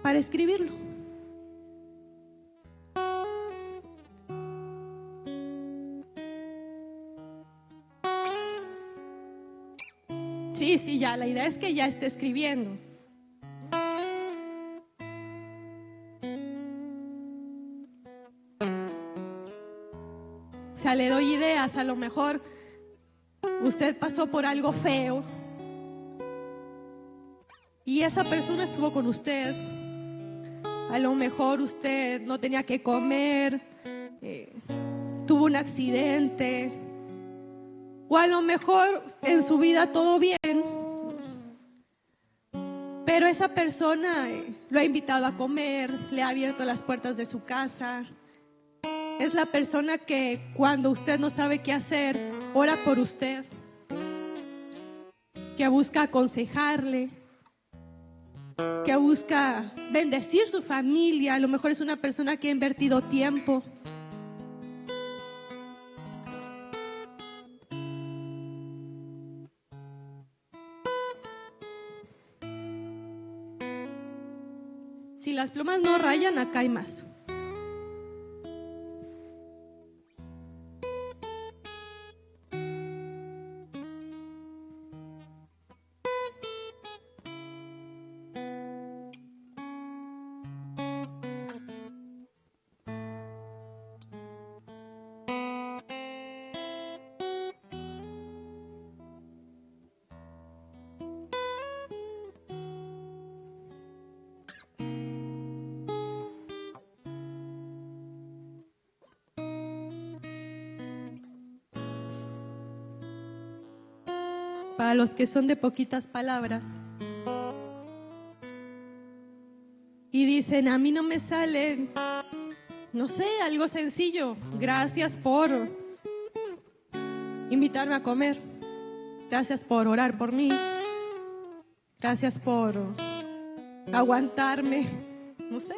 para escribirlo. Sí, ya, la idea es que ya esté escribiendo. O sea, le doy ideas, a lo mejor usted pasó por algo feo y esa persona estuvo con usted. A lo mejor usted no tenía que comer, tuvo un accidente, o a lo mejor en su vida todo bien, pero esa persona lo ha invitado a comer, le ha abierto las puertas de su casa. Es la persona que cuando usted no sabe qué hacer, ora por usted, que busca aconsejarle, que busca bendecir su familia. A lo mejor es una persona que ha invertido tiempo. Si las plumas no rayan, acá hay más. Para los que son de poquitas palabras y dicen, a mí no me sale, no sé, algo sencillo. Gracias por invitarme a comer. Gracias por orar por mí. Gracias por aguantarme. No sé.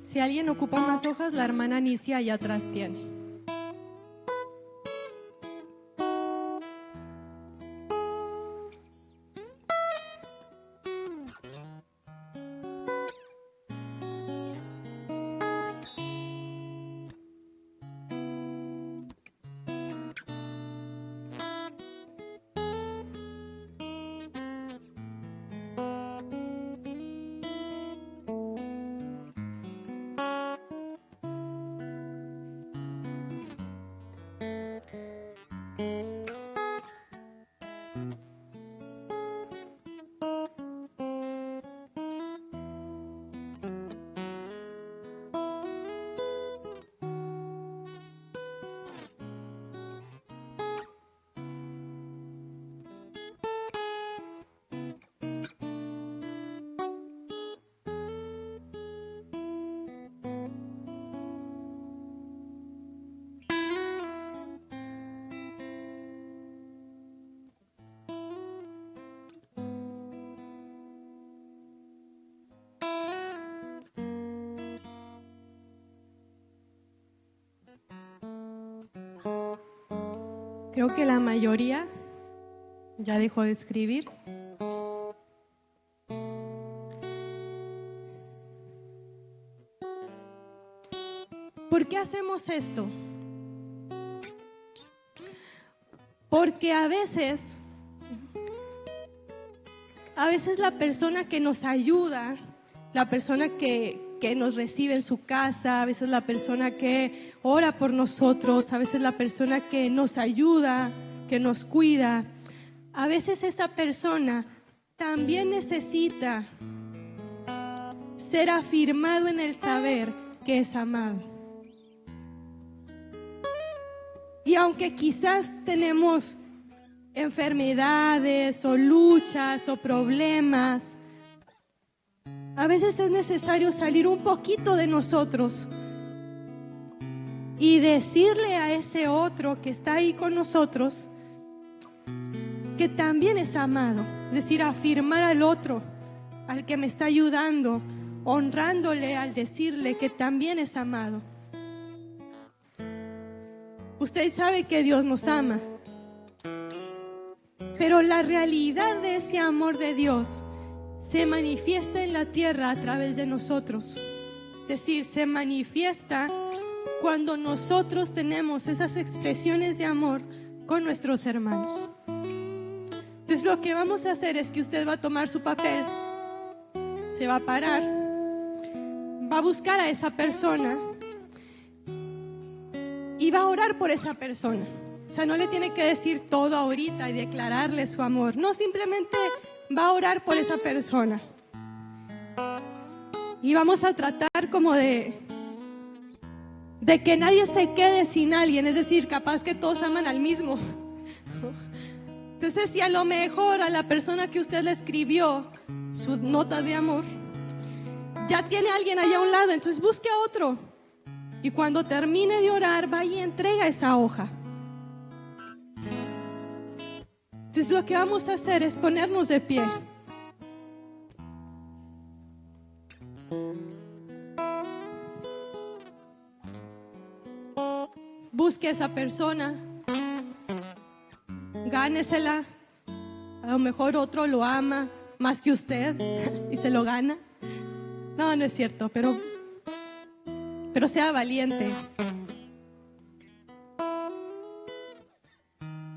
Si alguien ocupa más hojas, la hermana Anicia allá atrás tiene. Creo que la mayoría ya dejó de escribir. ¿Por qué hacemos esto? Porque a veces la persona que nos ayuda, la persona que nos recibe en su casa, a veces la persona que ora por nosotros, a veces la persona que nos ayuda, que nos cuida, a veces esa persona también necesita ser afirmado en el saber que es amado. Y aunque quizás tenemos enfermedades o luchas o problemas, a veces es necesario salir un poquito de nosotros y decirle a ese otro que está ahí con nosotros que también es amado. Es decir, afirmar al otro, al que me está ayudando, honrándole al decirle que también es amado. Usted sabe que Dios nos ama, pero la realidad de ese amor de Dios se manifiesta en la tierra a través de nosotros. Es decir, se manifiesta cuando nosotros tenemos esas expresiones de amor con nuestros hermanos. Entonces lo que vamos a hacer es que usted va a tomar su papel, se va a parar, va a buscar a esa persona y va a orar por esa persona. O sea, no le tiene que decir todo ahorita y declararle su amor. No, simplemente va a orar por esa persona. Y vamos a tratar como de que nadie se quede sin alguien. Es decir, capaz que todos aman al mismo. Entonces, si a lo mejor a la persona que usted le escribió su nota de amor, ya tiene alguien allá a un lado, entonces busque a otro. Y cuando termine de orar, vaya y entrega esa hoja. Entonces lo que vamos a hacer es ponernos de pie. Busque a esa persona, gánesela. A lo mejor otro lo ama más que usted y se lo gana. No, no es cierto, pero sea valiente.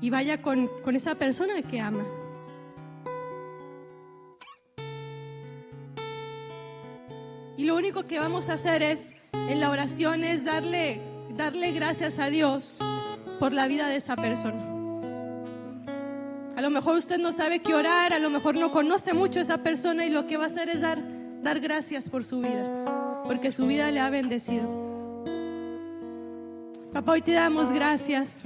Y vaya con esa persona que ama. Y lo único que vamos a hacer en la oración es darle gracias a Dios por la vida de esa persona. A lo mejor usted no sabe qué orar, a lo mejor no conoce mucho a esa persona, y lo que va a hacer es dar gracias por su vida, porque su vida le ha bendecido. Papá, hoy te damos gracias.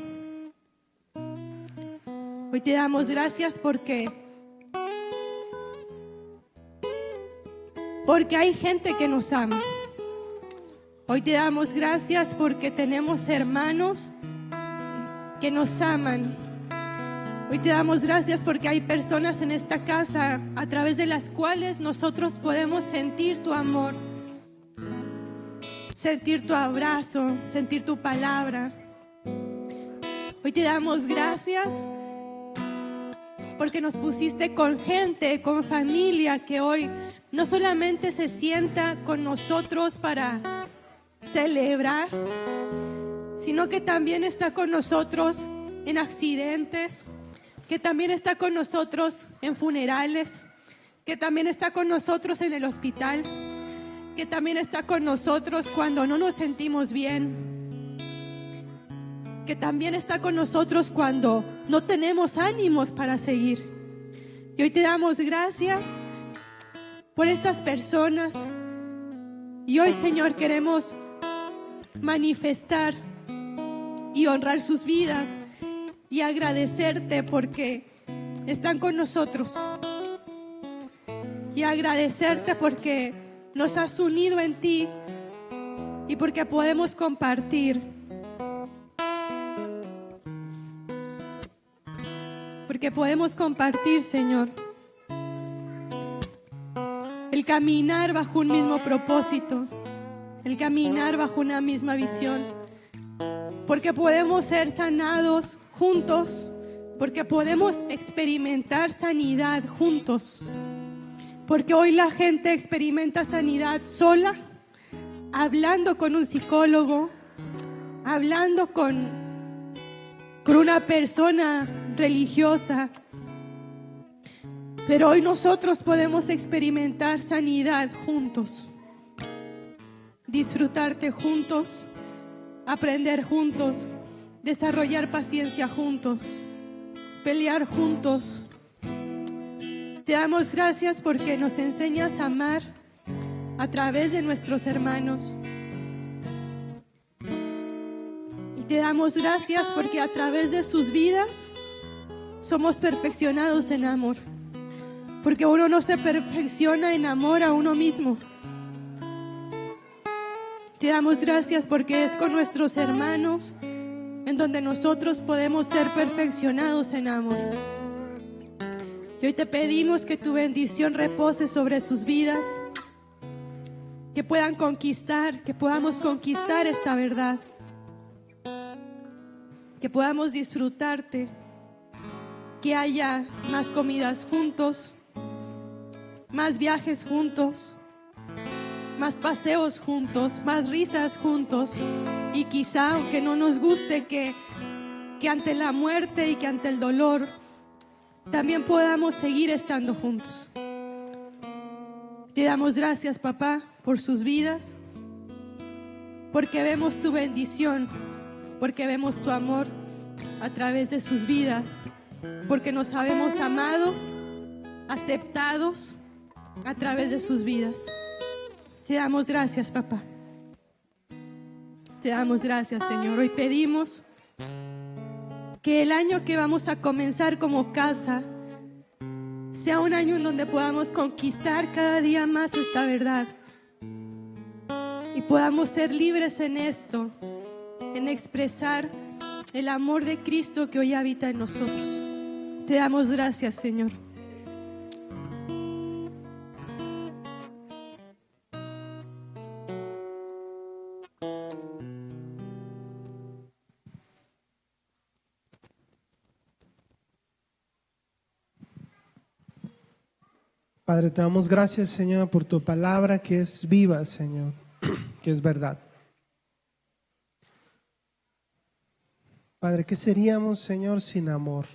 Hoy te damos gracias porque hay gente que nos ama. Hoy te damos gracias porque tenemos hermanos que nos aman. Hoy te damos gracias porque hay personas en esta casa a través de las cuales nosotros podemos sentir tu amor. sentir tu abrazo, sentir tu palabra. Hoy te damos gracias porque nos pusiste con gente, con familia que hoy no solamente se sienta con nosotros para celebrar, sino que también está con nosotros en accidentes, que también está con nosotros en funerales, que también está con nosotros en el hospital, que también está con nosotros cuando no nos sentimos bien, que también está con nosotros cuando no tenemos ánimos para seguir. Y hoy te damos gracias por estas personas. Y hoy, Señor, queremos manifestar y honrar sus vidas y agradecerte porque están con nosotros. Y agradecerte porque nos has unido en ti y porque podemos compartir. Porque podemos compartir, Señor, el caminar bajo un mismo propósito, el caminar bajo una misma visión. Porque podemos ser sanados juntos, porque podemos experimentar sanidad juntos. Porque hoy la gente experimenta sanidad sola, hablando con un psicólogo, hablando con una persona religiosa. Pero hoy nosotros podemos experimentar sanidad juntos, disfrutarte juntos, aprender juntos, desarrollar paciencia juntos, pelear juntos. Te damos gracias porque nos enseñas a amar a través de nuestros hermanos. Y te damos gracias porque a través de sus vidas somos perfeccionados en amor. Porque uno no se perfecciona en amor a uno mismo. Te damos gracias porque es con nuestros hermanos en donde nosotros podemos ser perfeccionados en amor. Y hoy te pedimos que tu bendición repose sobre sus vidas, que puedan conquistar, que podamos conquistar esta verdad, que podamos disfrutarte, que haya más comidas juntos, más viajes juntos, más paseos juntos, más risas juntos, y quizá, aunque no nos guste, que ante la muerte y que ante el dolor también podamos seguir estando juntos. Te damos gracias, papá, por sus vidas, porque vemos tu bendición, porque vemos tu amor a través de sus vidas, porque nos sabemos amados, aceptados a través de sus vidas. Te damos gracias, papá. Te damos gracias, Señor. Hoy pedimos que el año que vamos a comenzar como casa sea un año en donde podamos conquistar cada día más esta verdad y podamos ser libres en esto, en expresar el amor de Cristo que hoy habita en nosotros. Te damos gracias, Señor. Padre, te damos gracias, Señor, por tu palabra que es viva, Señor, que es verdad. Padre, ¿qué seríamos, Señor, sin amor?